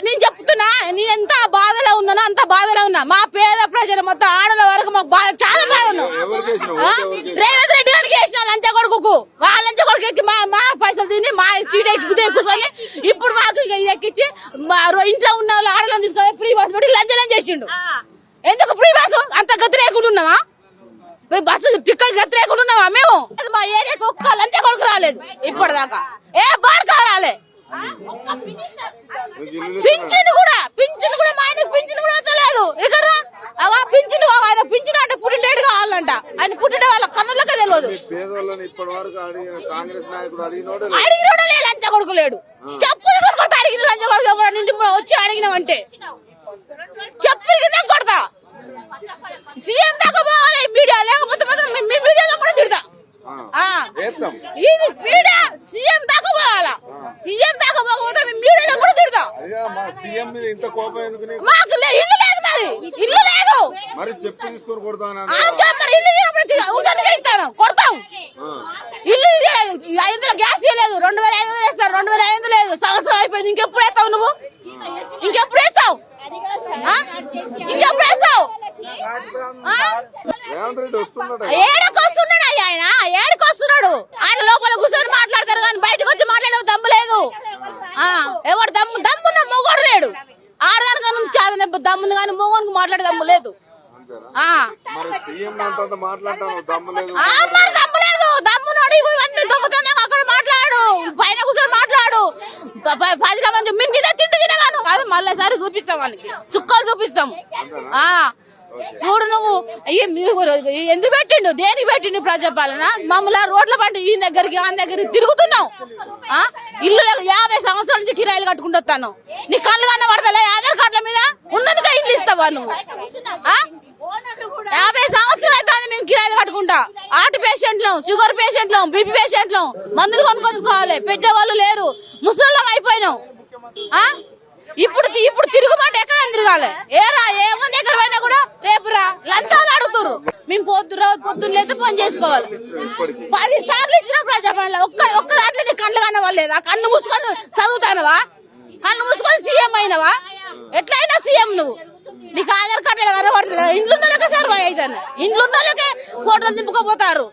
నేను చెప్తున్నా, నేను ఎంత బాధలో ఉన్నానో అంత బాధలో ఉన్నా. మా పేద ప్రజలు మొత్తం ఆడల వరకు మాకు బాధ, చాలా బాధ ఉన్నాం. రేవంత్ రెడ్డి గారికి వేసిన లంచ కొడుకు, ఆ లంచ కొడుకు ఎక్కి మా పైసలు తిని మా సీట్ ఎక్కి కూర్చొని ఇప్పుడు మాకు ఎక్కించి ఇంట్లో ఉన్న ఆడలను తీసుకొని ఫ్రీ బస్ పెట్టి లంచం చేసిండు. ఎందుకు ఫ్రీ బస్సు? అంత గతి లేకుండా ఉన్నావా? బస్సు టికెట్ గతి లేకుండా ఉన్నావా? మేము మా ఏరియాకి ఒక్క లంచ కొడుకు రాలేదు ఇప్పటిదాకా, ఏ బాడుకా రాలే. పింఛన్ కూడా మా ఆయనకు పింఛన్ కూడా వచ్చలేదు. ఇక్కడ పింఛన్ ఆయన పింఛన్ అంటే పుట్టిండేడు కావాలంట. ఆయన పుట్టిండే వాళ్ళ కన్నులకే తెలియదు. అడిగినోడే లంచ కొడుకు లేడు. చెప్పులు కొడతా అడిగిన లంచ కొడుకు నిండి వచ్చి అడిగినామంటే చెప్పులు కింద కొడతా. సీఎం దాకా పోవాలి మీడియా, లేకపోతే మీ మీడియాలో కూడా తిడతా. ఇది మీడియా సీఎం దాకా పోవాలా? సీఎం దాకా పోకపోతే మీ మీడియాలో కూడా తిడతా. మాకు ఇల్లు లేదు, మరి ఇల్లు లేదు. ఇల్లు ఇస్తాను, కొడతాం. ఇల్లు ఇందులో గ్యాస్ ఇవ్వలేదు, 2500 వేస్తారు, 2500 లేదు. సంవత్సరం అయిపోయింది. ఇంకెప్పుడు వేస్తావు నువ్వు? ఇంకెప్పుడు వేస్తావు? ఇంకెప్పుడు వేస్తావు? ఏడకొస్తున్నాడు ఆయన, ఏడకొస్తున్నాడు. ఆయన లోపల కూర్చొని మాట్లాడతారు కానీ బయటకు వచ్చి మాట్లాడే దమ్ము లేదు. ఎవరు దమ్మున్న మొగోడు లేడు. ఆడదానిక నుంచి చాలా దమ్ముంది కానీ మొగోనికి మాట్లాడే దమ్ము లేదు. దమ్మున్నాడు. ఇవన్నీ దొంగతనం అక్కడ మాట్లాడు, పైన కూర్చొని మాట్లాడు. 10 మంది మేము తిండి తినగాను కాదు, మళ్ళీసారి చూపిస్తాం వాళ్ళకి, చుక్కలు చూపిస్తాం. చూడు నువ్వు ఎందుకు పెట్టిండు, దేనికి పెట్టిండు ప్రజాపాలన? మమ్మల్ని రోడ్ల పంట ఈ దగ్గరికి ఆ దగ్గరికి తిరుగుతున్నాం. ఇల్లు 50 సంవత్సరాల నుంచి కిరాయిలు కట్టుకుంటూ వస్తాను. నీ కళ్ళు కన్నా పడతలే? ఆధార్ కార్డుల మీద ఉన్నందుకే ఇల్లు ఇస్తావా నువ్వు? 50 సంవత్సరాలు అవుతుంది మేము కిరాయిలు కట్టుకుంటా. హార్ట్ పేషెంట్లు, షుగర్ పేషెంట్లు, బీపీ పేషెంట్లు మందులు కొనుక్కొచ్చుకోవాలి, పెట్టేవాళ్ళు లేరు. ముసలిం అయిపోయినాం. ఇప్పుడు తిరుగుమంటే ఎక్కడ తిరగాలి? ఏమంది ఎక్కడ పోయినా కూడా రేపు రా లంచాలు అడుగుతారు. మేము పొద్దున్న లేదు పని చేసుకోవాలి. 10 సార్లు ఇచ్చిన ప్రజాపాలన ఒక్క దాంట్లో నీ కళ్ళు కనవలేదా? కళ్ళు మూసుకొని చదువుతానవా? కళ్ళు మూసుకొని సీఎం అయినవా? ఎట్లయినా సీఎం నువ్వు. నీకు ఆధార్ కార్డు కనబడుతుంది. ఇండ్లున్న వాళ్ళకే సర్వే అవుతాను, ఇండ్లున్న వాళ్ళకే ఫోటోలు దింపుకోపోతారు.